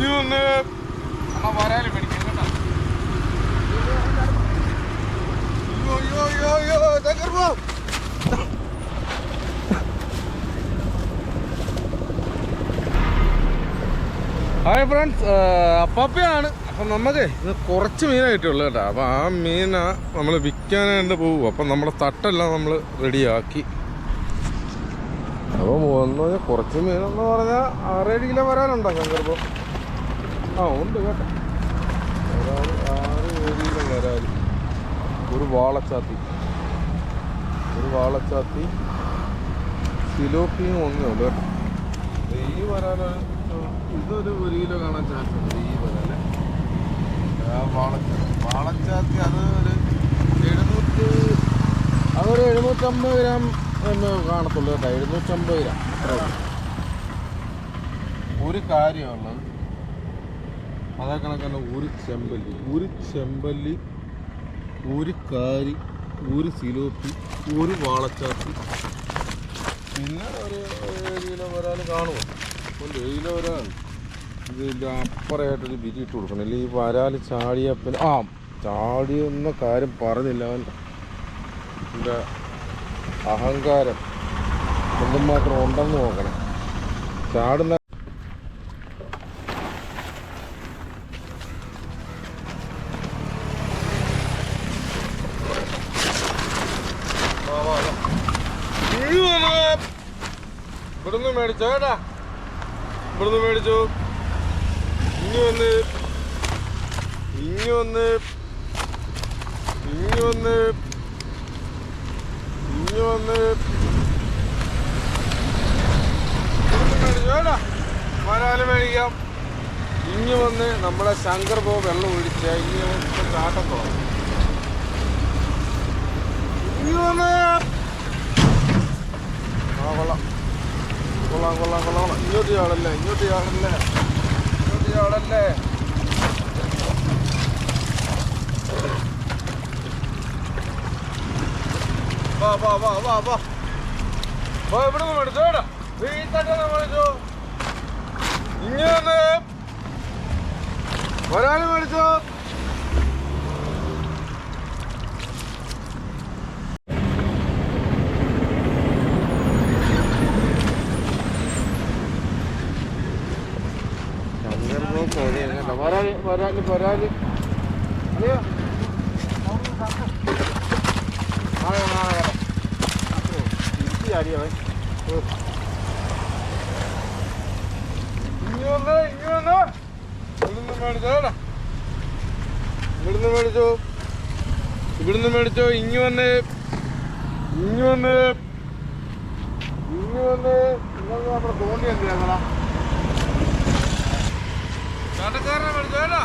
ഇനി ഒന്ന് വരാല് മേടിക്കാം കേട്ടോ. ഹായ് ഫ്രണ്ട്സ്, അപ്പാപ്പയാണ്. അപ്പം നമുക്ക് ഇത് കുറച്ച് മീനായിട്ടുള്ളൂ കേട്ടോ. അപ്പം ആ മീന നമ്മൾ വിൽക്കാനായിട്ട് പോകും. അപ്പം നമ്മുടെ തട്ടെല്ലാം നമ്മൾ റെഡിയാക്കി. അപ്പോൾ ഒന്ന് കുറച്ച് മീനെന്ന് പറഞ്ഞാൽ 6-7 കിലോ വരാനുണ്ടോ ശങ്കർപ്പം? ആ ഉണ്ട് കേട്ടോ. 6-7 കിലോ വരാൽ. ഒരു വാളച്ചാത്തി സിലോപ്പിയും ഒന്നേ ഉള്ളൂ കേട്ടോ. ഈ വരാലാണ് ഇതൊരു 1 കിലോ കാണാൻ ചാൻസ് ഉണ്ട്. ഈ വരാലെ വാളച്ചാത്തി അതൊരു 750 ഗ്രാം എന്ന് കാണത്തുള്ളൂ കേട്ടോ. 750 ഗ്രാം. ഒരു കാര്യമുള്ളത് അതേ കണക്കാണ്. ഒരു ചെമ്പല്ലി, ഒരു കാരി, ഒരു സിലോപ്പി, ഒരു വാളച്ചാത്തി, പിന്നെ ഒരു 7 കിലോ വരാൽ കാണുമോ? 7 കിലോ വരാൽ ഇതിൻ്റെ അപ്പുറമായിട്ടൊരു വിരി ഇട്ട് കൊടുക്കണം. അല്ലെങ്കിൽ ഈ വരാൽ ചാടിയപ്പോൾ ചാടിയെന്ന കാര്യം പറഞ്ഞില്ല. അവൻ്റെ അഹങ്കാരം എന്തുമാത്രം ഉണ്ടെന്ന് നോക്കണം. ചാടുന്ന ഇവിടുന്ന് മേടിച്ചോ കേട്ടാ. ഇവിടുന്ന് മേടിച്ചു. ഇനി വന്ന് മേടിച്ചോടാ. വരാല് മേടിക്കാം. ഇനി വന്ന് നമ്മുടെ ശങ്കർ പോ വെള്ളം ഒഴിച്ച ഇനി ചാട്ടം തുടങ്ങും. ഇനി വന്ന് കൊള്ളാം. ഇങ്ങോട്ട് ചാടല്ലേ. വാ ഇവിടുന്ന് മേടിച്ചോടാ. വീട്ടന്നെ മേടിച്ചോ. ഇങ്ങനെ വരാല് മേടിച്ചോ. വരാല് അതെയോ? ഇവിടുന്ന് മേടിച്ചോ. ഇങ്ങി വന്ന് നമ്മുടെ തോണ്ടി എന്തിനാ ചാട്ടക്കാരനെ മേടിച്ചോടാ.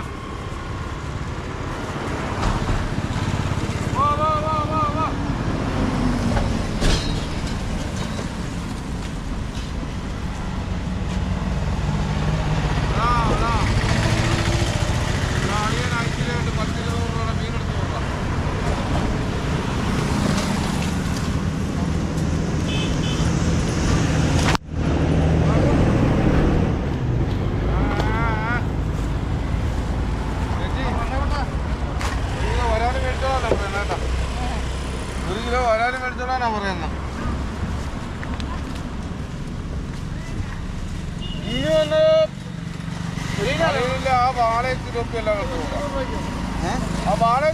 ആ വാളയും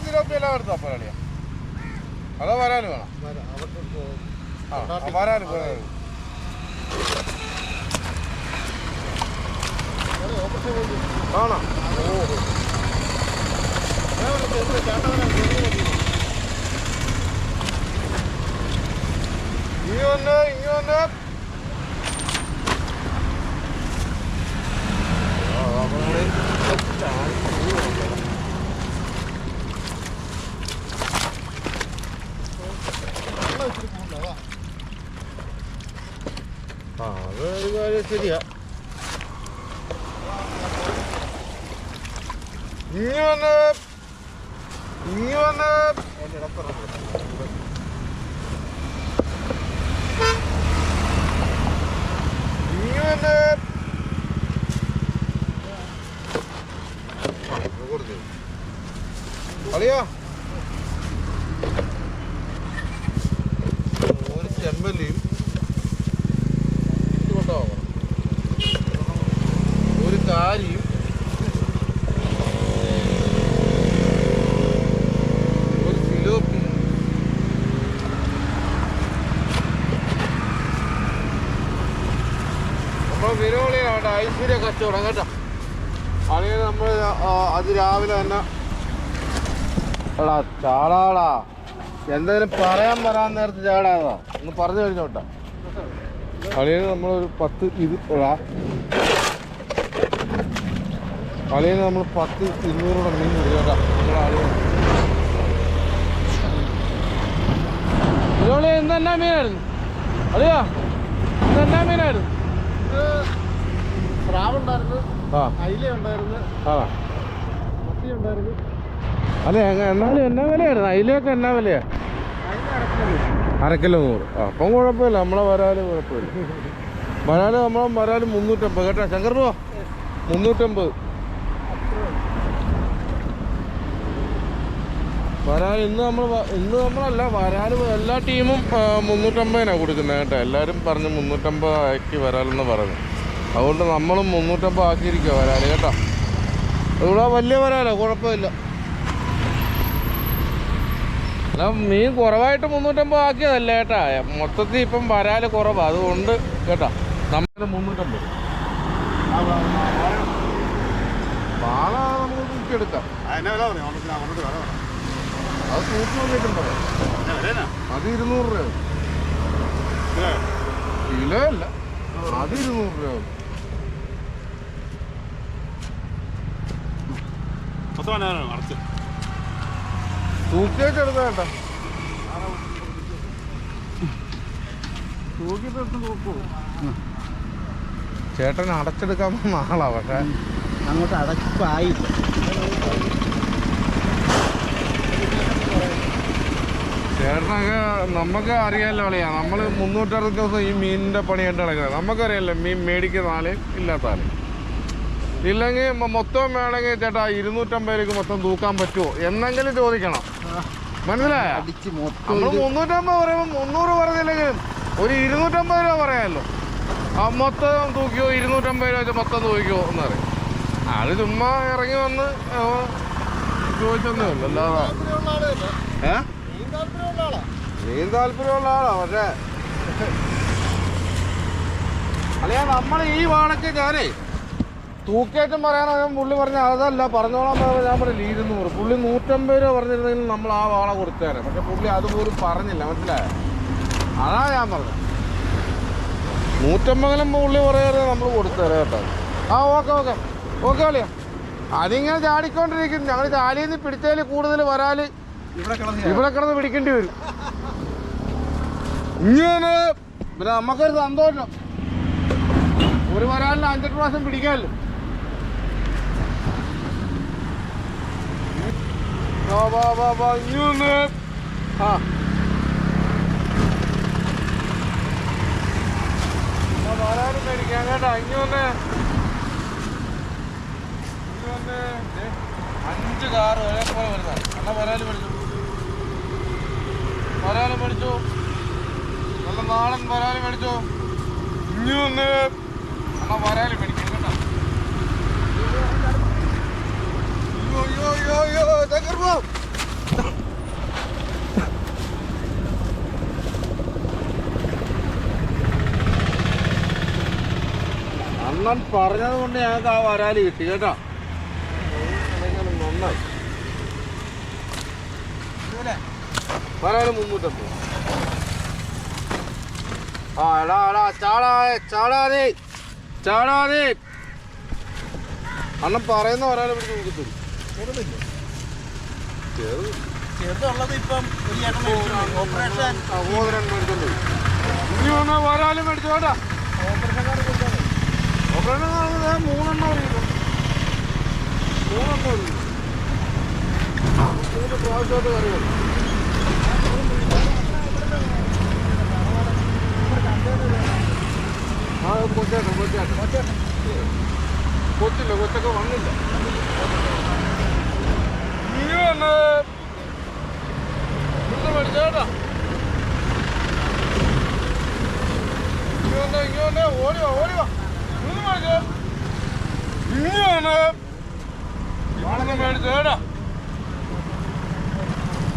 സിലോപ്പിയെല്ലാം എടുത്തോ. അപ്പോൾ കളിയാ അതോ വരാല് വേണം? വരാല് ആണോ? ഇനി വന്ന് അതൊരു കാര്യം ശരിയാ. ഇനി വന്ന് അളിയാ ഒരു ചെമ്പല്ലിയും കൊണ്ടുപോകണം, ഒരു കാരിയും ഒരു സിലോപ്പിയും നമ്മൾ വിനോളിയാണ് ഐശ്വര്യ കച്ചവടം കേട്ടോ. അളിയെ നമ്മൾ അത് രാവിലെ തന്നെ എടാ ചാടാടാ എന്തായാലും പറയാൻ നേരത്തെ ചാടാതാ ഒന്ന് പറഞ്ഞു കഴിഞ്ഞോട്ടാ. അളിയന് നമ്മളൊരു 10 ഇത് അളിയന് നമ്മൾ 10-200 മീൻ കൊടുക്കാം കേട്ടോ. അളിയ എന്തെന്നാ മീനായിരുന്നു അളിയാ? ഇതെന്നാ മീനായിരുന്നു? സ്രാവുണ്ടായിരുന്നു, അയില ഉണ്ടായിരുന്നു, മത്തി ഉണ്ടായിരുന്നു. അല്ലേ എന്നാലും എന്നാ വിലയായിരുന്നു അയിലൊക്കെ? എന്നാ വിലയാ? 1/2 കിലോ 100. അപ്പം കുഴപ്പമില്ല, നമ്മളെ വരാല് കുഴപ്പമില്ല. വരാല് നമ്മളെ വരാല് 350 കേട്ടോ. ശങ്കർ രൂപ 350 വരാൽ. ഇന്ന് നമ്മളല്ല വരാല് എല്ലാ ടീമും 350 കൊടുക്കുന്നത് കേട്ടോ. എല്ലാവരും പറഞ്ഞ് 350 ആക്കി വരാലെന്ന് പറഞ്ഞു. അതുകൊണ്ട് നമ്മളും 350 ആക്കിയിരിക്കുക വരാല് കേട്ടോ. ഇവിടെ വലിയ വരാലോ, കുഴപ്പമില്ല. അല്ല മീൻ കുറവായിട്ട് 350 ആക്കിയതല്ല കേട്ടാ. മൊത്തത്തിൽ ഇപ്പം വരാല് കുറവാണ്, അതുകൊണ്ട് കേട്ടാ നമ്മൾ 350. പാള നമുക്ക് തൂക്കിയെടുക്കാം. അത് തൂക്കി വന്നിട്ടുണ്ടോ? അത് 200 രൂപ. കിലോ അല്ല, അത് 200 രൂപ. തൂക്കിയേക്കെടുത്ത കേട്ടാ. തൂക്കിയിട്ട് നോക്കൂ. ചേട്ടൻ അടച്ചെടുക്കാൻ പോകുന്ന ആളാ, പക്ഷെ അങ്ങോട്ട് അടപ്പായില്ല. ചേട്ടനൊക്കെ നമുക്ക് അറിയാമല്ലോ അളിയാ. നമ്മൾ 360 ദിവസം ഈ മീനിൻ്റെ പണിയായിട്ട് നടക്കുന്നത്. നമുക്കറിയാമല്ലോ മീൻ മേടിക്കുന്ന ആളെയും ഇല്ലാത്ത ആളെയും. ഇല്ലെങ്കിൽ മൊത്തം വേണമെങ്കിൽ ചേട്ടാ 250 രൂപയ്ക്ക് മൊത്തം തൂക്കാൻ പറ്റുമോ എന്നെങ്കിലും ചോദിക്കണം, മനസ്സിലായോ? നമ്മൾ 350 പറയുമ്പോൾ 300 പറഞ്ഞില്ലെങ്കിലും ഒരു 250 രൂപ പറയാമല്ലോ. ആ മൊത്തം തൂക്കിയോ 250 രൂപ വെച്ച് മൊത്തം തൂക്കിയോ എന്ന് പറയും. അത് ചുമ്മാ ഇറങ്ങി വന്ന് ചോദിച്ചൊന്നേ ഉള്ളൂ, അല്ലാതെ മീൻ താല്പര്യമുള്ള ആളാ. പക്ഷേ അല്ലയാ നമ്മൾ ഈ വാണക്ക് ഞാനേ തൂക്കേറ്റം പറയാനോ പുള്ളി പറഞ്ഞ അതല്ല പറഞ്ഞോളാൻ പറഞ്ഞാൽ ഞാൻ പറയില്ല 200. പുള്ളി 150 രൂപ പറഞ്ഞിരുന്നെങ്കിൽ നമ്മൾ ആ വാള കൊടുത്തേനെ. പക്ഷെ പുള്ളി അതുപോലും പറഞ്ഞില്ല, മനസ്സിലായോ? അതാ ഞാൻ പറഞ്ഞത്. 150 പുള്ളി പറയാതെ നമ്മൾ കൊടുത്തേരെ കേട്ടോ. ആ ഓക്കെ അളിയാ. അതിങ്ങനെ ചാടിക്കൊണ്ടിരിക്കും. ഞങ്ങൾ ചാലിയിൽ നിന്ന് പിടിച്ചതിൽ കൂടുതൽ വരാല് ഇവിടെ കിടന്ന് പിടിക്കേണ്ടി വരും. ഇങ്ങനെ പിന്നെ നമുക്കൊരു സന്തോഷം, ഒരു വരാലിന് 5-8 പ്രാവശ്യം പിടിക്കാമല്ലോ. ഇങ്ങനെ വരാലും മേടിക്കാം കേട്ടോ. ഇങ്ങനെ 5 കാറ് ഒരേപോലെ വരുന്നതാണ്. എന്നാൽ വരാല് മേടിച്ചു, വരാല് മേടിച്ചു, നല്ല നാടൻ വരാല് മേടിച്ചു. ഇനി ഒന്ന് എന്നാൽ വരാല് മേടിക്കാം കേട്ടോ. അണ്ണൻ പറഞ്ഞത് കൊണ്ട് ഞങ്ങൾക്ക് ആ വരാല് കിട്ടി കേട്ടോ. നന്നായി. വരാല് 350. ആ എടാ ചാടാതെ അണ്ണൻ പറയുന്ന വരാല് പിടിച്ച് നോക്കി ചെറുതുള്ളത് ഇപ്പം ഓപ്പറേഷൻ മേടിച്ചോണ്ട് ഇനി വന്നാൽ വരാല് മേടിച്ചു കേട്ടാ. ഓപ്പറേഷൻ 3 അറിയില്ല, 3 പ്രാവശ്യമായിട്ട് കറിയുള്ളൂ. ആ കൊച്ചൊക്കെ വന്നില്ല. ഇനി വന്ന് മേടിച്ചേട്ടാ. ഇങ്ങനെ ഓടിവാ ഓടിവാ ഇന്ന് മേടിച്ചോ. ഇനി വന്ന് ഇവിടുന്ന് മേടിച്ചേട്ടാ.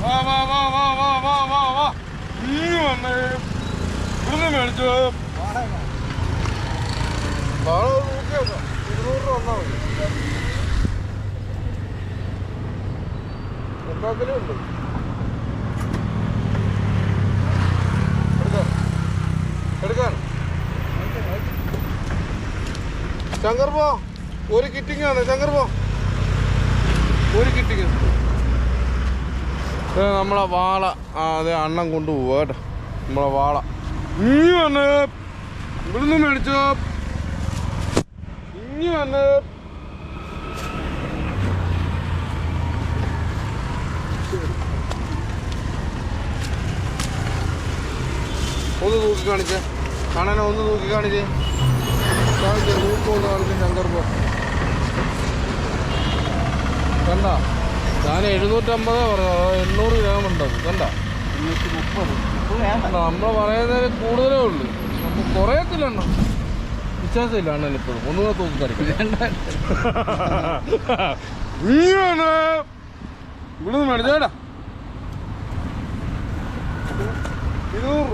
വാ വാ വാ വാ വാ വാ വാ വാ ഇനി വന്ന് ഇവിടുന്ന് മേടിച്ചോ. വാള നോക്കിയേക്കാം. 200 രൂപ വന്നാൽ മതി. എല്ലാത്തിലും ഉണ്ട്. എടുക്കാൻ ശങ്കർ പോ. ഒരു കിറ്റിങ്ങാണ് ശങ്കർ പോ. ഒരു കിറ്റിങ് നമ്മളെ വാള. അതെ അണ്ണം കൊണ്ടുപോവാ കേട്ടോ നമ്മളെ വാള. ഇനി വന്ന് ഇവിടുന്ന് മേടിച്ചോ. ഇനി വന്ന് ഒന്ന് തൂക്കി കാണിച്ചേ. കാണാനോ ഒന്ന് തൂക്കി കാണിച്ചേ. കാണിച്ചേ തൂക്കൊന്ന് കാണിച്ചേ. ശങ്കർ പോ. കണ്ട ഞാൻ 750 പറഞ്ഞത്. 800 ഗ്രാം ഉണ്ടത്. കണ്ട 230. നമ്മൾ പറയുന്നതിന് കൂടുതലേ ഉള്ളു. നമുക്ക് കുറയത്തില്ല എണ്ണ. വിശ്വാസമില്ല അണ്ണൻ ഇപ്പോഴും. ഒന്നുകൂടെ തൂക്കി കാണിക്കാം. ഇവിടുന്ന് മേടിച്ചേടാ. 200 രൂപ.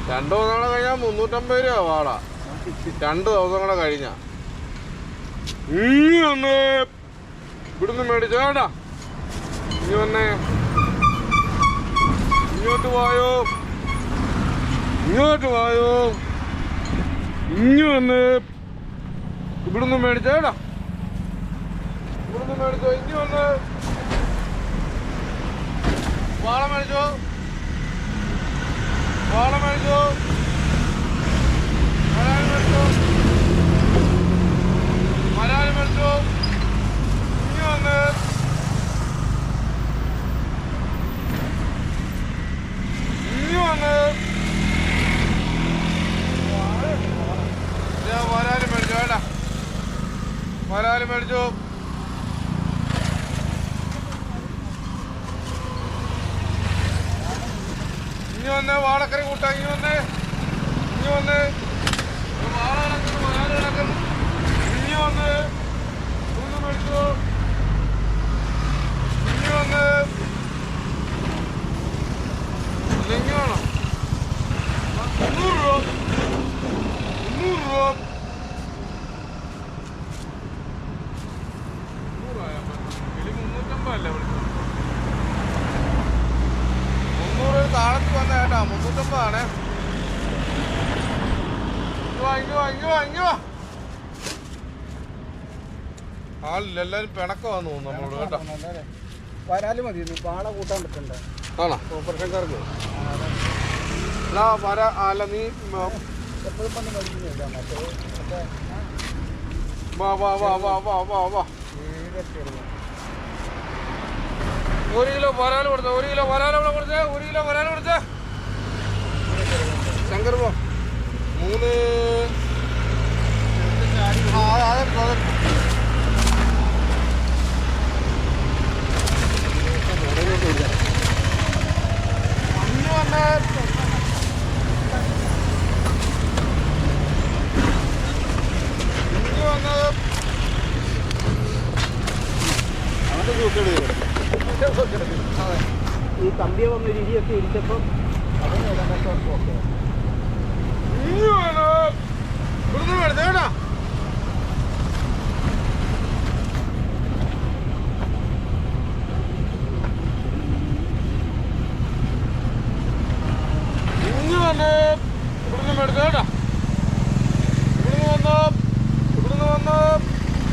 2 ദിവസം കൂടെ കഴിഞ്ഞാൽ 350 രൂപ വാട. 2 ദിവസം കൂടെ കഴിഞ്ഞാ ഇവിടുന്ന് മേടിച്ചേടാ. ഇനി വന്നേ. ഇങ്ങോട്ട് വായോ. ഇങ്ങോട്ട് വായോ. ഇനി വന്ന് ഇവിടുന്ന് മേടിച്ചേടാ. ഇവിടുന്ന് മേടിച്ചോ. ഇനി വന്ന് വാള മേടിച്ചോ. വാള മേടിച്ചോ. മലയാളി മേടിച്ചോ. മലയാളി മേടിച്ചോ. ഇനി വന്ന് ഇനി വന്ന് മലയാളി മേടിച്ചോ വേണ്ട. മലയാളി മേടിച്ചോ. ഇനി വന്ന് വാളക്കറി കൂട്ടാ. ഇനി വന്ന് ഇനി വന്ന് വാള കിടക്കുന്നു. മലയാളി കിടക്കുന്നു. ഇനി വന്ന് ഒന്ന് മേടിച്ചോ. ഇനി വന്ന് ഇല്ലെങ്കിൽ വേണം. 300 രൂപ. 300 രൂപ. 350 അല്ലേ വിളിച്ചത്. 300 താഴത്ത് വന്ന കേട്ടാ. 350 ആണേ. ആളില്ല. എല്ലാരും പിണക്കമാന്ന് തോന്നുന്നു നമ്മളോട് കേട്ടോ. വരാല് മതി. വാള കൂട്ടാൻ പറ്റണ്ട. ആണോ ഓപ്പറേഷൻകാർക്ക്? അല്ല നീ എപ്പോഴും വന്ന് മേടിക്കുന്നില്ല. മറ്റേ വാ വാ വാ വാ വാ വാ വാ. 1 കിലോ വരാല് കൊടുത്തേ. 1 കിലോ വരാല് ഇവിടെ കൊടുത്തേ. 1 കിലോ വരാല് കൊടുത്തേ. ശങ്കർ പോ. 3 ഈ കമ്പിയെ വന്ന് രീതിയൊക്കെ ഇരിച്ചപ്പം അതിന് ഓക്കെ. ഇവിടുന്ന് മേടിച്ചേട്ടാ. ഇനി വന്ന് ഇവിടുന്ന് മേടിച്ചേട്ടാ. ഇവിടുന്ന് വന്ന് ഇവിടുന്ന് വന്ന്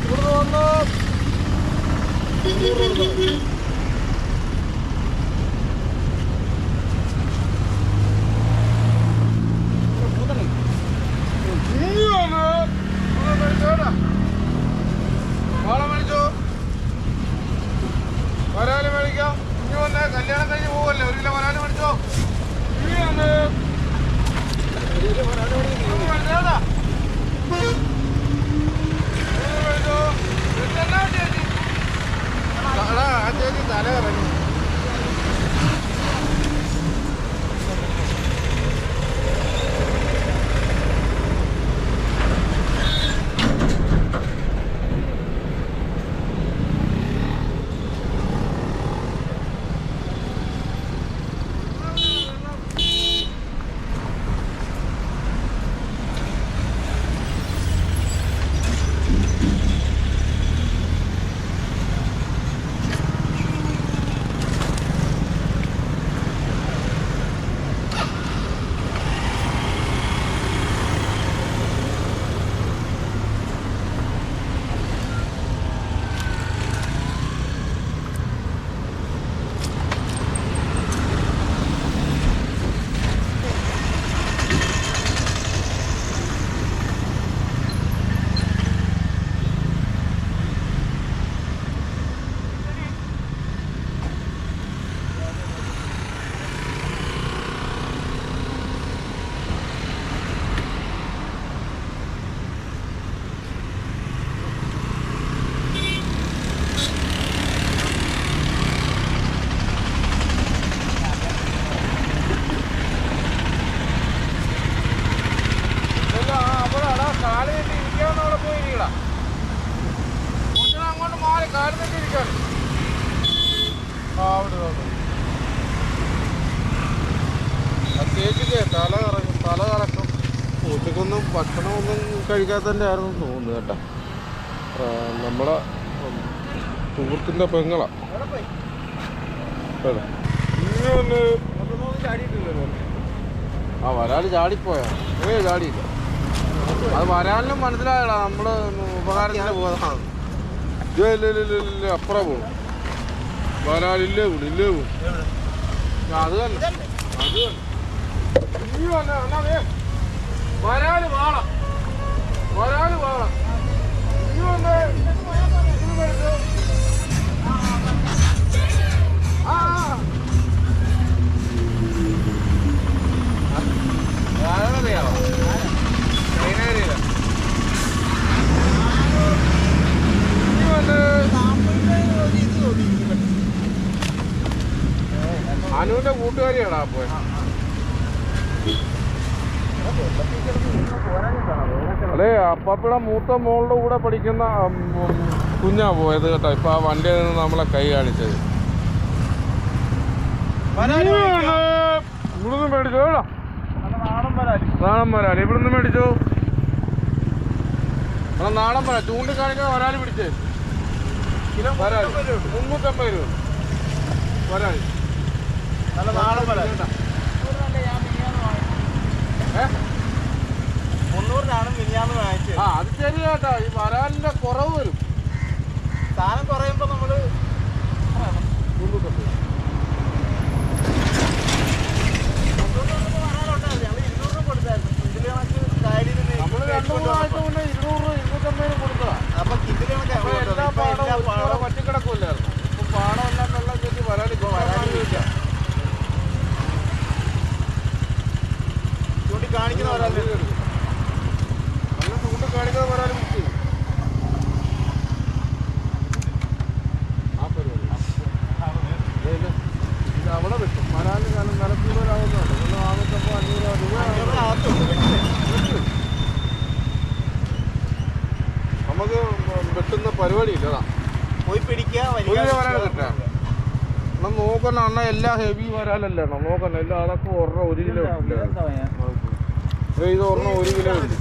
ഇവിടുന്ന് വന്ന് 200 രൂപ. വാള മേടിച്ചോ. വരാല് മേടിക്കാം. ഇനി വന്ന് കല്യാണം കഴിഞ്ഞ് പോവല്ലേ. 1 കിലോ വരാല് മേടിച്ചോ. ഇനി വന്ന് മേടിച്ചോടാ. മേടിച്ചോ. കാരണത്തിരിക്കാൻ ചേച്ചിക്ക് തല കറക്കും. ഉച്ചക്കൊന്നും ഭക്ഷണമൊന്നും കഴിക്കാത്തതിൻ്റെ ആയിരുന്നു തോന്നുന്നു കേട്ടോ. നമ്മളെ സുഹൃത്തിൻ്റെ പെങ്ങളാ. ആ വരാൽ ചാടിപ്പോയാ? ചാടിയില്ല. അത് വരാലിനും മനസ്സിലായടാ നമ്മള് ഉപകാരത്തിന് പോകുന്നതാണ്. ഇല്ല അപ്പുറം പോകും. വരാലില്ലേ കൂടും ഇല്ലേ പോകും. അത് തന്നെ വരാല് വാള അനുവിന്റെ കൂട്ടുകാരിയാടാ പോയ. അല്ലേ അപ്പാപ്പിടെ മൂത്ത മോളുടെ കൂടെ പഠിക്കുന്ന കുഞ്ഞാ പോയത് കേട്ടോ. ഇപ്പൊ ആ വണ്ടിയിൽ നിന്ന് നമ്മളെ കൈ കാണിച്ചത്. ഇവിടുന്ന് മേടിച്ചോ കേട്ടോ. നാടൻ വരാല് ഇവിടുന്ന് മേടിച്ചോ. നാടൻ വരാ ചൂണ്ടിക്കാണിക്കാൻ വരാല് പിടിച്ചേ. വരാല് 350 രൂപ വരാല്. അത് ശരി കേട്ടാ. ഈ വരാലിന്റെ കുറവ് വരും. സാധനം കുറയുമ്പോ നമ്മള് 350. നമ്മള് 2-3 ആഴ്ച മുന്നേ 200-250 കൊടുത്തതാ. അപ്പൊ എല്ലാ പാടവും പറ്റിക്കിടക്കൂല്ലായിരുന്നു. ഇപ്പൊ പാടം എല്ലാം വെള്ളം കെട്ടി വരാലില്ല. ചൂണ്ടിക്കാണിക്കുന്ന വരാല് നല്ല ചൂണ്ടിക്കാണിക്കുന്ന വരാല് ബുക്ക് ചെയ്യും. ആ പരിപാടി ഇത് അവിടെ വെട്ടും. വരാല് കാലം വില കൂടുതലാവുന്നുണ്ട്. 450-500 രൂപ നമുക്ക് വെട്ടുന്ന പരിപാടി ഇല്ലതാ. പോയി പിടിക്കുക വരാൽ കിട്ടാ. എന്നാൽ നോക്കണ അണ്ണ എല്ലാം ഹെവി വരാലല്ലേ അണ്ണ നോക്കണ. എല്ലാം അതൊക്കെ 1 കിലോ ഇല്ല. ഇത് 1 കിലോ ഉണ്ട്.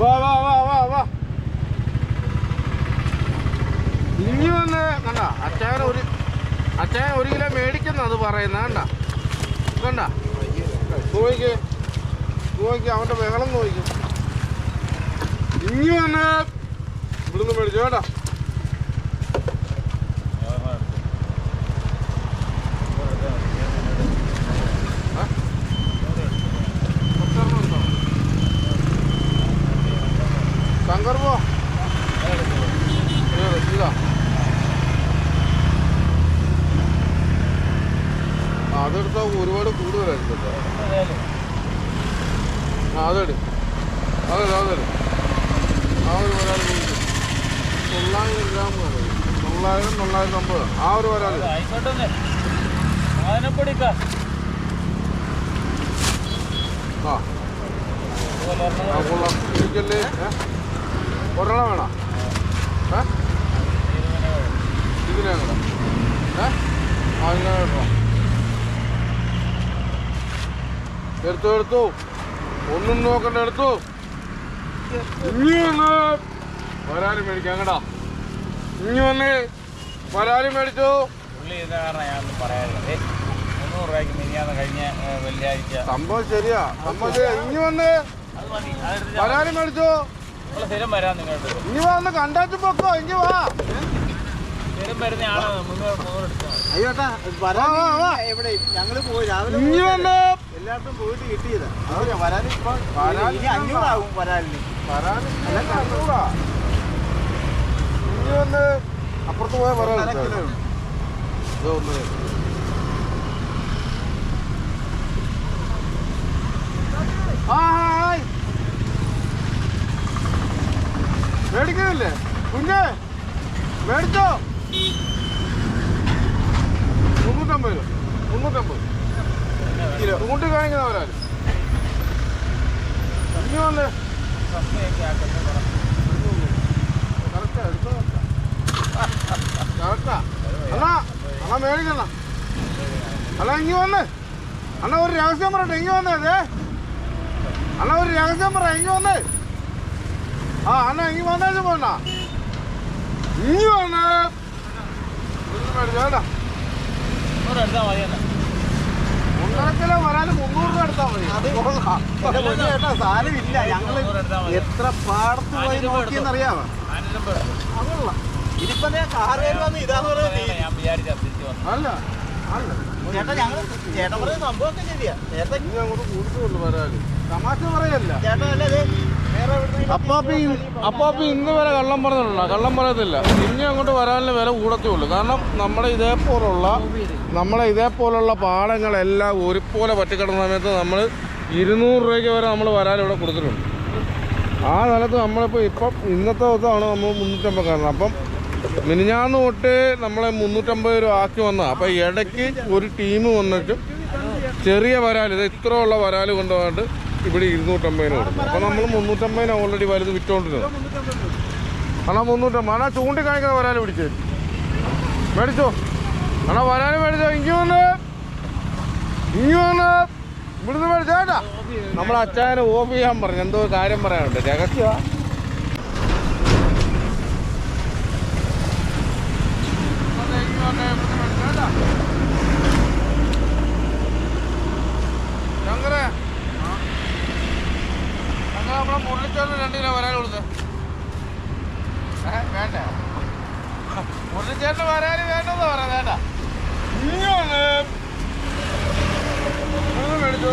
വാ ഇനി വന്ന് കണ്ട അച്ചായൻ 1 കിലോ മേടിക്കുന്ന അത് പറയുന്ന കണ്ട നോക്കി അവന്റെ ബഹളം നോക്കി. ഇനി വന്ന് ഇവിടുന്ന് മേടിച്ചു കേട്ടാ. ശങ്കർപ്പോ ഇതാ അതെടുത്താൽ ഒരുപാട് കൂടുതലായിരിക്കും. അതെടു ആ ഒരു വരാൽ 900 ഗ്രാം 900-950 ആ ഒരു വരാൽ. കൊള്ളാം. എനിക്കല്ലേ ഒരെണ്ണം വേണം. ഇതിനെ വേണം. ഇങ്ങനെ കേട്ടോ. എടുത്തു ഒന്നും നോക്കണ്ട എടുത്തു. ഇനി വന്ന് വരാലും മേടിക്കാം കേട്ടാ. ഇനി വന്ന് വരാലും മേടിച്ചു. സംഭവം ശരിയാ. ഇനി വന്ന് വരാലും മേടിച്ചു. ഇനി വന്ന് കണ്ടാച്ചു പൊക്കോ. ഇനി വാ. എവിടെ ഞങ്ങള് പോയി രാവിലെ ഇനി വന്ന് എല്ലായിടത്തും പോയിട്ട് കിട്ടിയതാ. വരാല് 500 ആകും വരാലിന്. ഇനി വന്ന് അപ്പുറത്ത് പോയ വരാൻ മേടിക്കുന്നില്ലേ കുഞ്ഞേ? മേടിച്ചോ. 350 കിലോ ചൂണ്ടി കാണിക്കുന്നവരാല്. ഇനി വന്ന് അണ്ണാ മേടിക്കണ്ണ അണ്ണാ ഇങ്ങി വന്നേ അണ്ണാ ഒരു രഹസ്യം പറയട്ടെ ഇങ്ങി വന്നേ അതെ അണ്ണാ ഒരു രഹസ്യം പറ ഇങ്ങി വന്നേ ആ അണ്ണാ ഇങ്ങി വന്നേച്ച് പോണ്ണ ഇങ്ങി വന്നേ മേടിച്ചേട്ടാ 1.5 കിലോ വരാൻ 300 രൂപ എടുത്താൽ മതി ചേട്ടാ സാരമില്ല ഞങ്ങള് എത്ര പാടത്ത് പോയി നോക്കിയെന്നറിയാമോ ഇതിപ്പോ കാറുകാർ വന്ന് ഇതാന്ന് പറയുന്നത് അല്ല അല്ല ചേട്ടാ ഞങ്ങള് ചേട്ടൻ പറയുന്ന സംഭവമൊക്കെ ശരിയാ നേരത്തെ ഇനി അങ്ങോട്ട് കൂടുതലുള്ളു വരാല് തമാശ പറയല്ല ചേട്ടാ അല്ലേ അപ്പാപ്പി ഇന്ന് വരെ കള്ളം പറഞ്ഞിട്ടുണ്ടോ കള്ളം പറയത്തില്ല ഇനി അങ്ങോട്ട് വരാനുള്ള വില കൂടത്തേ കാരണം നമ്മുടെ ഇതേപോലുള്ള പാടങ്ങളെല്ലാം ഒരുപോലെ പറ്റിക്കിടന്ന സമയത്ത് നമ്മൾ 200 രൂപയ്ക്ക് വരെ നമ്മൾ വരാലിവിടെ കൊടുത്തിട്ടുണ്ട് ആ സ്ഥലത്ത് നമ്മളിപ്പോൾ ഇന്നത്തെ ദിവസമാണ് നമ്മൾ 350 കാരണം അപ്പം മിനിഞ്ഞാന്ന് തൊട്ട് നമ്മളെ 350 രൂപ ആക്കി വന്നതാണ് അപ്പം ഇടയ്ക്ക് ഒരു ടീം വന്നിട്ട് ചെറിയ വരാൽ ഇത് ഇത്ര ഉള്ള വരാൽ കൊണ്ടുപോയിട്ട് ഇവിടെ 250 കൊടുക്കും അപ്പം നമ്മൾ 350 ഓൾറെഡി വലുത് വിറ്റോണ്ടിരുന്നത് അണ്ണാ 350 അണ്ണാ ചൂണ്ടിക്കാണിക്കുന്ന വരാൽ പിടിച്ചേ മേടിച്ചോ അണ്ണാ വരാൽ മേടിച്ചോ ഇങ്ങി വന്ന് ഇവിടുന്ന് മേടിച്ചേട്ടാ നമ്മളെ അച്ചായനെ ഓഫ് ചെയ്യാൻ പറഞ്ഞു എന്തോ കാര്യം പറയാനുണ്ട് രഹസ്യ ഞങ്ങളെ നമ്മളെ മുരളിച്ചോറിന് 2 കിലോ വരാൻ കൊടുത്തേ വേണ്ട മുരളിച്ചേറിന് വരാൻ വേണ്ടെന്ന് പറയാം വേണ്ട മേടിച്ചു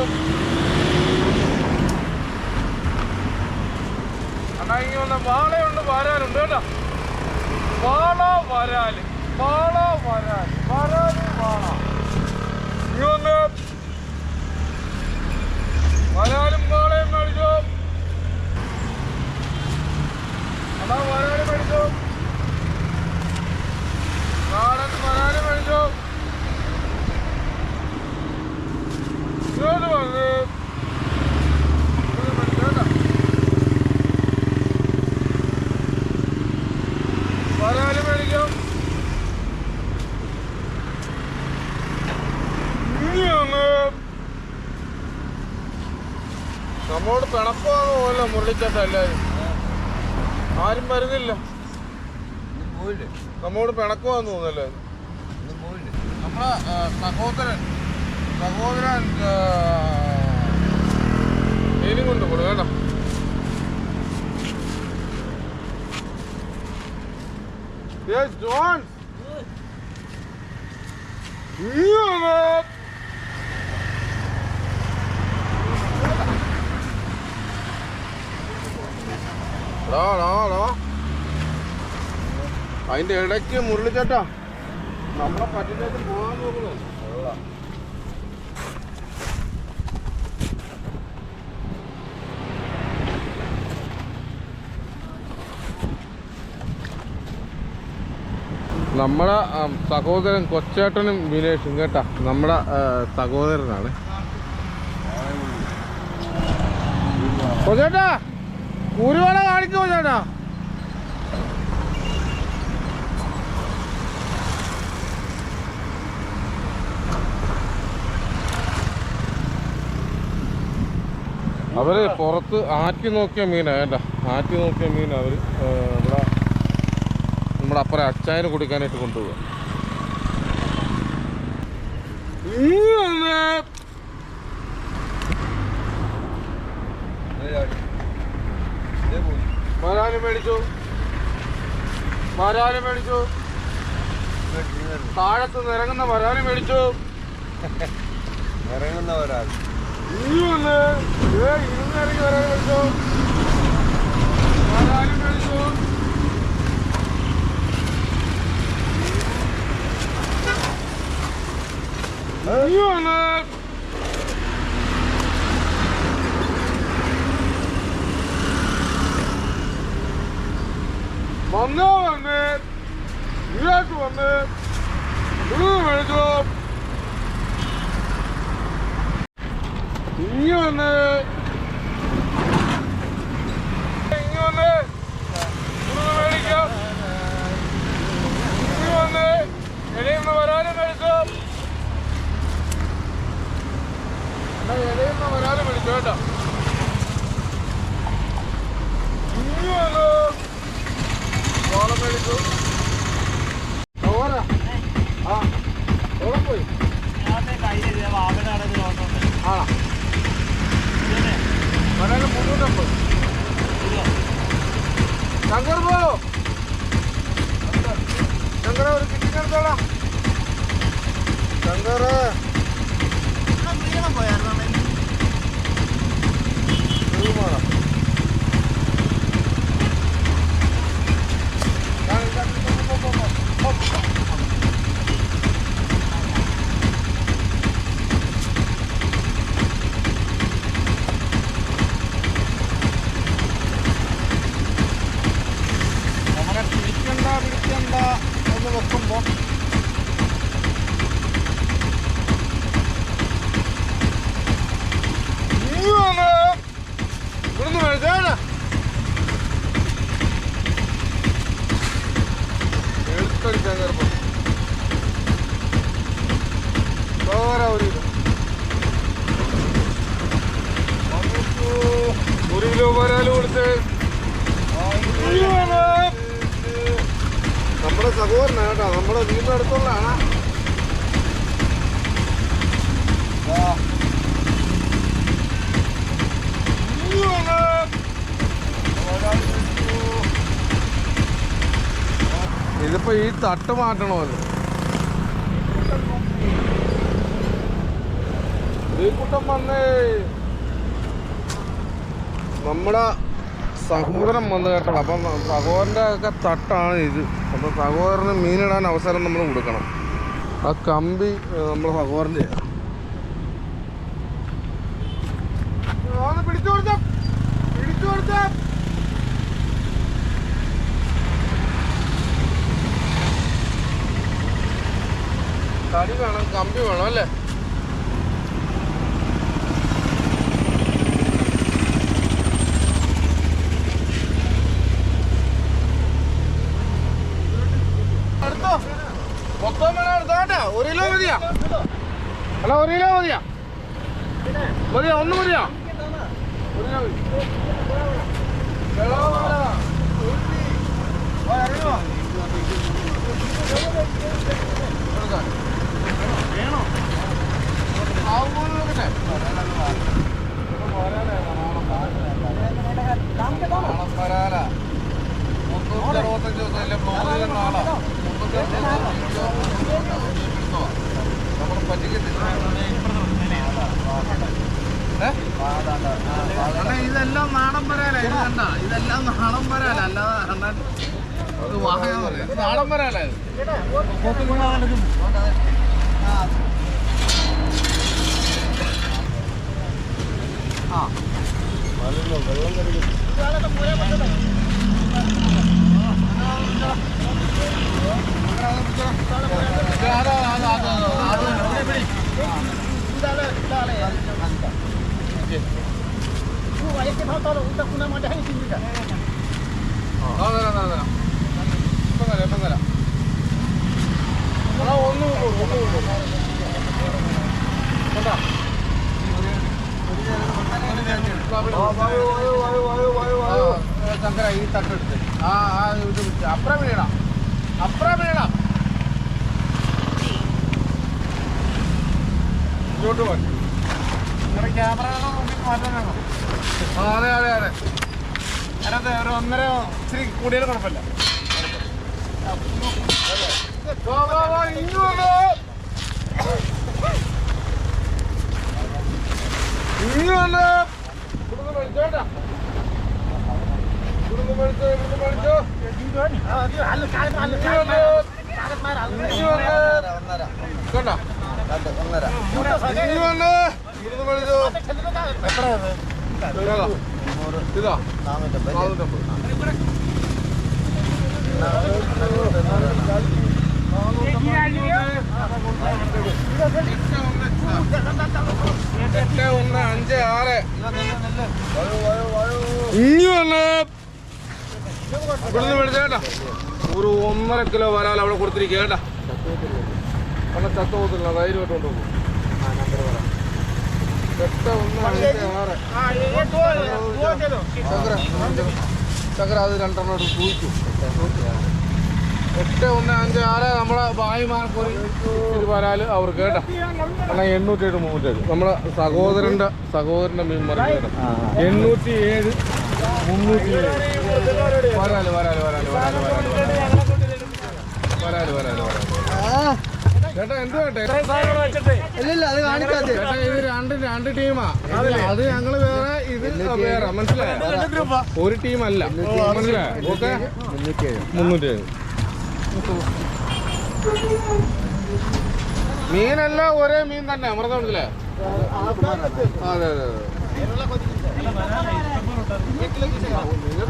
അണ്ണാ ഇങ്ങനെ വന്ന വാളയുണ്ട് വരാനുണ്ട് കേട്ടോ വാള വരാല് ഇങ്ങനെ വരാലും വാളയും മേടിച്ചു അണ്ണാ വരാല് മേടിച്ചു നാടൻ വരാല് മേടിച്ചു ഇങ്ങോട്ട് വന്ന് വരാല് മേടിക്കാം നമ്മോട് പിണക്കമാണെന്ന് പോലോ മുരളിച്ചേട്ട എല്ലാവരും ആരും വരുന്നില്ല നമ്മോട് പിണക്കമാണെന്ന് തോന്നുന്നല്ലേ നമ്മളെ സഹോദരൻ മീനും കൊണ്ട് പോണു കേട്ടോ Yes, John. അതിന്റെ ഇടയ്ക്ക് മുരളിച്ചേട്ടാ നമ്മളെ പറ്റിലേക്ക് പോകാൻ നോക്കുന്നു നമ്മുടെ സഹോദരൻ കൊച്ചേട്ടനും വിനേഷും കേട്ടാ നമ്മുടെ സഹോദരനാണ് കൊച്ചേട്ടാ ഒരുപാട് കാണിക്കുമോ ചേട്ടാ അവര് പുറത്ത് ആറ്റി നോക്കിയ മീനാ കേട്ടാ ആറ്റി നോക്കിയ മീൻ അവര് ഇവിടെ നമ്മുടെ അപ്പുറം അച്ചായന് കൊടുക്കാനായിട്ട് കൊണ്ടുപോവാ വരാല് മേടിച്ചു താഴത്ത് നിറങ്ങുന്ന വരാല് മേടിച്ചു ഇറങ്ങുന്ന വരാൽ ഇരുന്നിറങ്ങി വരാല് മേടിച്ചു വന്ന് ഇങ്ങോട്ട് വന്ന് മേടിച്ചു ഇങ്ങ വന്ന് മേടിക്കാം 450. ശങ്കർ പോ. ശങ്കര ഒരു കിറ്റിങ് എടുത്തോളാം. ശങ്കർ പോയായിരുന്നു അങ്ങനെ പിടിക്കണ്ട എന്ന് വെക്കുമ്പോ ഇവിടുന്ന് മേടിച്ചാണ് എടുത്തടിച്ചാൽ ചെറുപ്പം ഒരു കിലോ വരാല് കൊടുത്ത് നമ്മുടെ സഹോദരനാണ് കേട്ടോ, നമ്മുടെ വീടിന്റെ അടുത്തുള്ളതാണ്. ഇതിപ്പോ ഈ തട്ട് മാറ്റണമല്ലോ. ഈ കൂട്ടം വന്നേ നമ്മുടെ സഹോദരൻ വന്ന് കേട്ടോ. അപ്പം സഹോദരൻ്റെ ഒക്കെ തട്ടാണ് ഇത്. അപ്പം സഹോദരന് മീനിടാൻ അവസരം നമ്മൾ കൊടുക്കണം. ആ കമ്പി നമ്മുടെ സഹോദരൻ്റെ പിടിച്ചു കൊടുത്ത തടി വേണം, കമ്പി വേണം അല്ലേ? എടുത്തോ, മൊത്തം വേണം എടുത്തോട്ടെ. 1 കിലോ മതിയാ? അല്ല 1 കിലോ മതിയാ? ഒന്ന് മതിയാ? 1 കിലോ മതി. വേണോ? പരാല 365 ദിവസമല്ലേ ബ്ലോഗിലെ നാളാ. 365 നമ്മൾ പറ്റിക്കത്തില്ല. ഇതെല്ലാം നാടൻ പരാല. ഇത് കണ്ട, ഇതെല്ലാം നാടൻ പരാല. അല്ലാതെ കണ്ടാൽ അത് വാഹനം പറയാം. നാടൻ പരാല ഇത്. ആ വെള്ളം ശങ്കര ഈ തട്ടെടുത്ത് ആ ഇത് പിടിച്ച് അപ്പുറം വീഴണം. ഇങ്ങോട്ട് പോയി ക്യാമറ മാറ്റാനാണോ? അതെ അതിനകത്ത് ഒരു 1.5 ഇച്ചിരി കൂടിയാലും കുഴപ്പമില്ല. ഒരു 1.5 കിലോ വരാൽ അവിടെ കൊടുത്തിരിക്കുക കേട്ടാ. അവിടെ ചത്ത പോകത്തില്ല, ധൈര്യമായിട്ട് കൊണ്ടുപോകും. ചക്കര അത് 2 തൂക്കും. 8156 നമ്മളെ ഭായിമാർക്കൊരു വരാല് അവർക്ക് കേട്ടോ. എന്നാൽ 807 307 നമ്മളെ സഹോദരന്റെ മീൻ മറിച്ച് കേട്ടോ. 807 307 വരാല് ചേട്ടാ. എന്ത് കേട്ടെ ചേട്ടാ, ഇത് രണ്ട് ടീമാ. അത് ഞങ്ങള് വേറെ, ഇത് വേറെ. മനസ്സിലായോ? ഒരു ടീമല്ല, മനസ്സിലായോ? ഓക്കെ. 307 മീനെല്ലാം ഒരേ മീൻ തന്നെ. അമൃതം മനസ്സിലായോ? അതെ.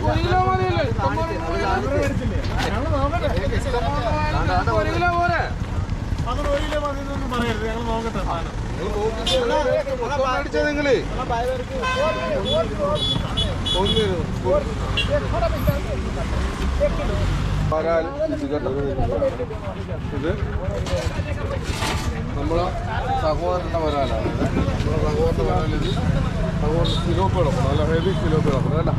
ഒരു കിലോ മതിയല്ലേ? 1 കിലോ പോരെ? അടിച്ചത് നിങ്ങള് ഇത് നമ്മളെ സഹോദരന്റെ വരാലാണ്. സഹോദരന്റെ വരാലിത് സിലോപ്പിളം, നല്ല ഹെവി സിലോപ്പിളം കേട്ടോ.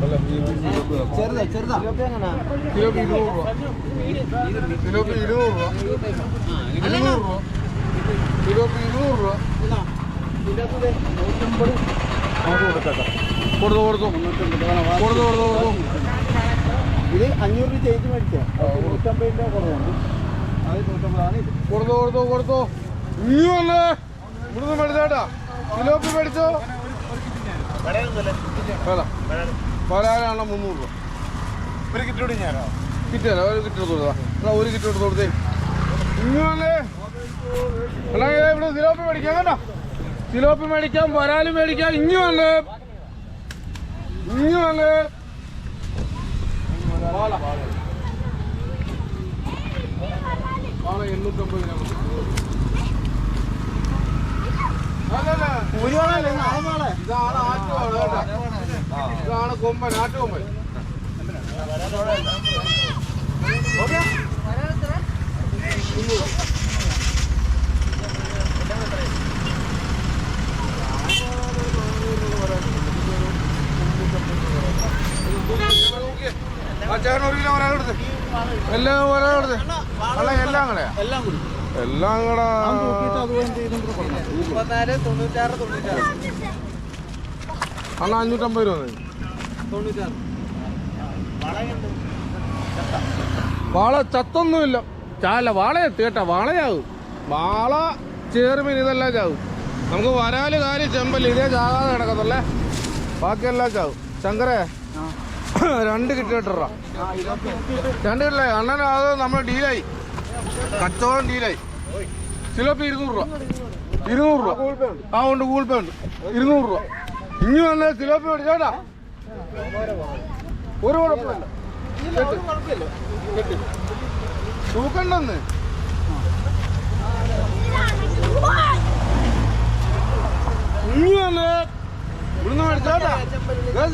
നല്ല ഹെവി സിലോപ്പിളം. സിലോപ്പി 200 രൂപ. സിലോപ്പി 200 രൂപ. 200 രൂപ. സിലോപ്പി 200 രൂപ. കൊടുത്തു. ഇത് 500 ചേഞ്ച് മേടിച്ചാ 150 കുറവുണ്ട്. അത് 150 ഇത്. കൊടുത്തു. ഇനിയല്ലേ ഇവിടുന്ന് മേടിച്ചാട്ടാ. സിലോപ്പി മേടിച്ചോ. വരാനാണ് 300 രൂപ. ഒരു കിറ്റ് ഞാനോ കിറ്റല്ല, ഒരു കിറ്റ് കൊടുത്താ. ഒരു കിറ്റ് കൊടുത്തേ. ഇനിയല്ലേ അല്ല, ഇവിടെ സിലോപ്പി മേടിക്കാം കേട്ടോ. സിലോപ്പി മേടിക്കാം, വരാല് മേടിക്കാം. ഇനിയല്ലേ വാള 850 ഗ്രാം. ഇതാണ് ആറ്റുവാള കേട്ടോ. ഇതാണ് കൊമ്പൻ, ആറ്റുകൊമ്പൻ. ചേട്ടൻ 1 കിലോ വരാലെടുത്ത്. എല്ലാം വരാലെടുത്ത്. അല്ല, എല്ലാം കൂടെ അണ്ണ 550 രൂപ. വാള ചത്തൊന്നുമില്ല. വാളയെത്തി കേട്ടാ. വാളയാവും. വാള, ചേർമീൻ ഇതെല്ലാം ചാവും. നമുക്ക് വരാല്, കാല്, ചെമ്പല് ഇതേ ചാകാതെ കിടക്കത്തല്ലേ. ബാക്കിയെല്ലാം ചാവും. ശങ്കരേ 2 കിറ്റ് കേട്ടോ. 2 കിട്ടില്ലേ അണ്ണൻ? അത് നമ്മൾ ഡീലായി, കച്ചവടം ഡീലായി. സിലോപ്പി 200 രൂപ. 200 രൂപ. ആ ഉണ്ട്, ഗൂഗിൾ പേ ഉണ്ട്. 200 രൂപ. ഇനി വന്ന് സിലോപ്പി മേടിച്ചേട്ടാ. ഒരു കുഴപ്പമില്ല. തൂക്കണ്ടെന്ന്. ഇനി വന്ന് ഇവിടുന്ന് മേടിച്ചോട്ടാ.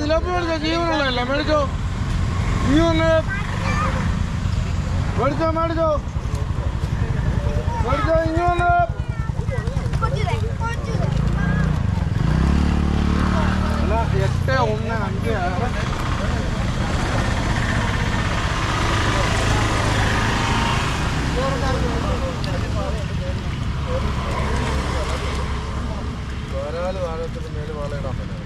സിലോപ്പി മേടിച്ചോ, ജീവനുള്ളതല്ല. മേടിച്ചോ. ഇനി വന്ന് മേടിച്ചോ. ഇനി വന്ന് 815 വരാല് വാഴത്തിന് മേല് വാളയിടാൻ പറ്റില്ല.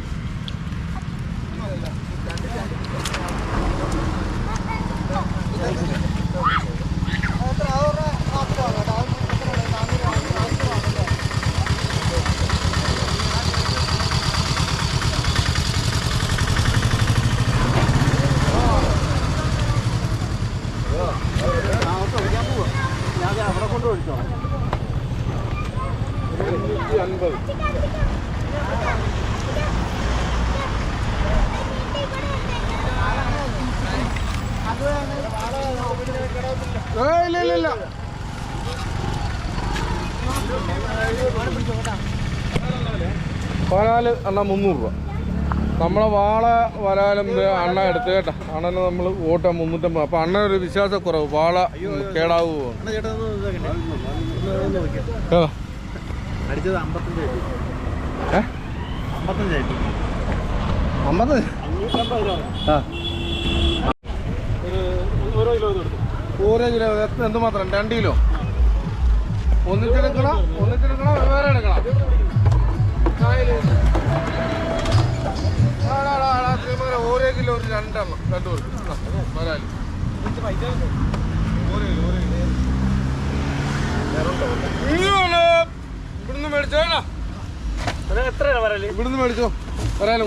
അവിടെ കൊണ്ട് ഒഴിച്ചോ. 850. ഇല്ല. വരാല് അണ്ണ 300 രൂപ. നമ്മളെ വാള വരാലും അണ്ണ എടുത്ത് കേട്ടാ. അണ്ണന് നമ്മൾ ഓട്ടം 350. അപ്പൊ അണ്ണനൊരു വിശ്വാസക്കുറവ്. വാള കേടാവുമോ? അടിച്ചത് 55. 50. ഓരോ കിലോ എടുത്തു. 1 കിലോ എന്തുമാത്രം 2 കിലോ ഒന്നിച്ചെടുക്കണം വേറെ എടുക്കണം 1 കിലോ ഒരു 2 കൊടുക്കും വരാല് ഇവിടുന്ന് മേടിച്ചോ ഇവിടുന്ന് മേടിച്ചോ വരാല്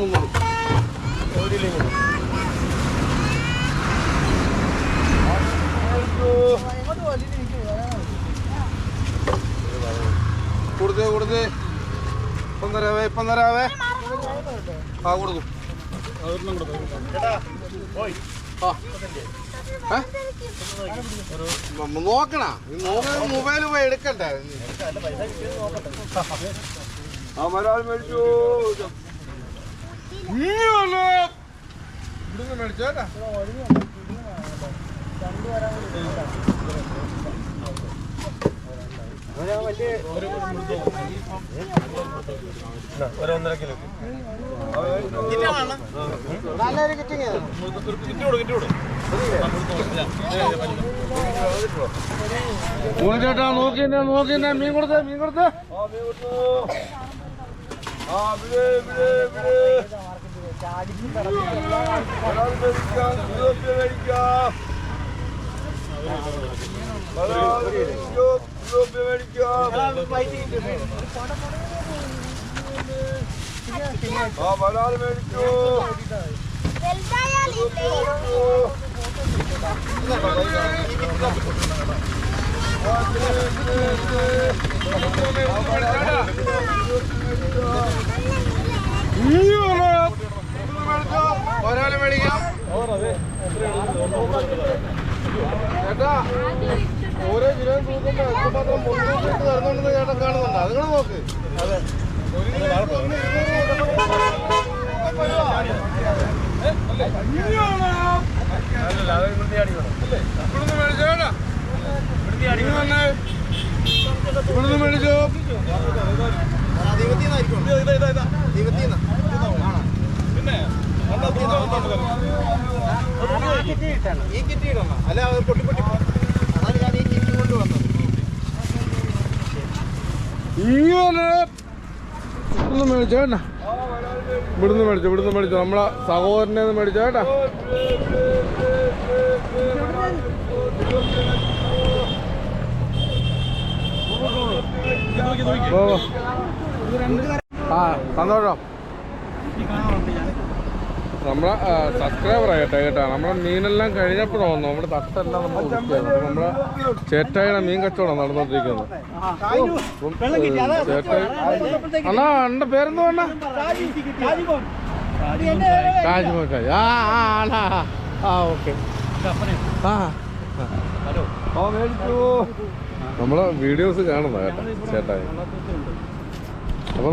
300 കൊടുത്തേ ഇപ്പം തരാവേ ആ കൊടുക്കും നോക്കണ മൊബൈൽ പോയി എടുക്കണ്ടേ ഇവിടുന്ന് മേടിച്ചോട്ടാ ചേട്ടാ നോക്കിന്നെ മീൻ കൊടുത്തേ ഒരാളെ മേടിക്കാം ചേട്ടാ ഓരോ കിലോ തൂക്കുമ്പോ എത്രമാത്രം മുൻകൂട്ടി തരുന്നുണ്ടെന്ന് ചേട്ടൻ കാണുന്നുണ്ട് അതുങ്ങൾ നോക്ക് അതെ ഇവിടുന്ന് മേടിച്ചോ ഇവിടുന്ന് മേടിച്ചോ പിന്നെ ഈ കിറ്റ് ഇടണം അല്ല പൊട്ടി അതാണ് ഞാൻ ഈ കിറ്റ് കൊണ്ട് വന്നത് ഇവിടുന്ന് മേടിച്ചോ നമ്മളെ സഹോദരനെ മേടിച്ചോ കേട്ടാ ആ സന്തോഷം നമ്മളെ സബ്സ്ക്രൈബർ ആയിട്ടെ കേട്ടോ നമ്മളെ മീനെല്ലാം കഴിഞ്ഞപ്പോഴാണ് നമ്മുടെ തട്ടെല്ലാം നമ്മൾ ഒതുക്കിയാണ് നമ്മളെ ചേട്ടായിയുടെ മീൻ കച്ചവടം നടന്നുകൊണ്ടിരിക്കുന്നത് ചേട്ടായി അണ്ണാ എന്റെ പേരെന്താ വേണ്ട കാജ്മോക്കാജ് ആ ഓക്കെ നമ്മളെ വീഡിയോസ് കാണുന്ന കേട്ടോ ചേട്ടായി അപ്പൊ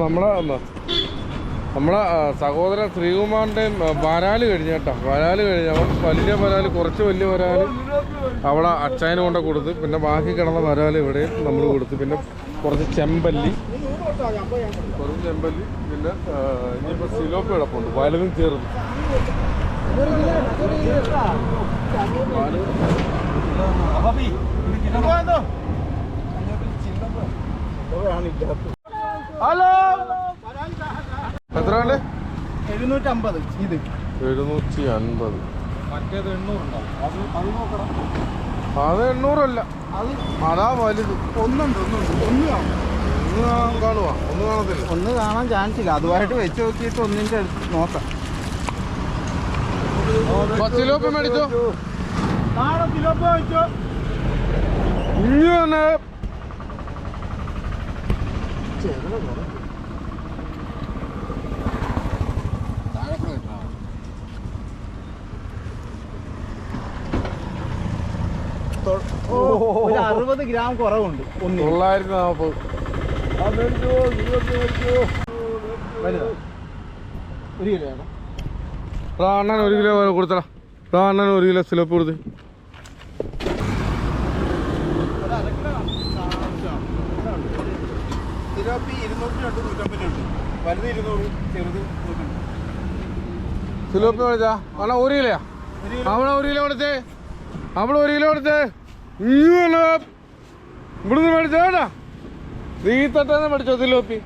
നമ്മളെ സഹോദരൻ ശ്രീകുമാറിൻ്റെയും വരാല് കഴിഞ്ഞ് കേട്ടോ വരാല് കഴിഞ്ഞ് അവൻ വലിയ വരാല് കുറച്ച് വലിയ വരാല് അവിടെ അച്ചായന് കൊണ്ട് കൊടുത്ത് പിന്നെ ബാക്കി കിടന്ന വരാല് ഇവിടെയും നമ്മൾ കൊടുത്ത് പിന്നെ കുറച്ച് ചെമ്പല്ലി പിന്നെ ഇനിയിപ്പോൾ സിലോപ്പ് കിടപ്പുണ്ട് വലുതും ചേർന്ന് ഹലോ എത്ര ഉണ്ട് 750 ഇത് 750 മറ്റേത് 800 അത് 800 അല്ല അതാ വലുത് ഒന്ന് കാണുവാ ഒന്ന് കാണത്തില്ല ഒന്ന് കാണാൻ ചാൻസ് ഇല്ല അതുമായിട്ട് വെച്ച് നോക്കിയിട്ട് ഒന്നിൻ്റെ നോക്കാം സിലോപ്പ് മേടിച്ചോ സിലോപ്പ് വെച്ചോ ഒരു 60 ഗ്രാം കുറവുണ്ട് 940 1 കിലോ അണ്ണൻ 1 കിലോ കൊടുത്തടാ അണ്ണൻ 1 കിലോ സിലോപ്പ് കൊടുത്ത് സിലോപ്പി 200 150 വലുത് 200 ചെറുത് 100 സിലോപ്പി മേടിച്ചാ അണ്ണാ 1 കിലോയാ അവിടെ 1 കിലോ കൊടുത്തേ അവിടെ 1 കിലോ കൊടുത്തേ ഇവിടുന്ന് മേടിച്ചോടാ. ഈ തട്ടേന്ന് മേടിച്ചോ തിലോപ്പി.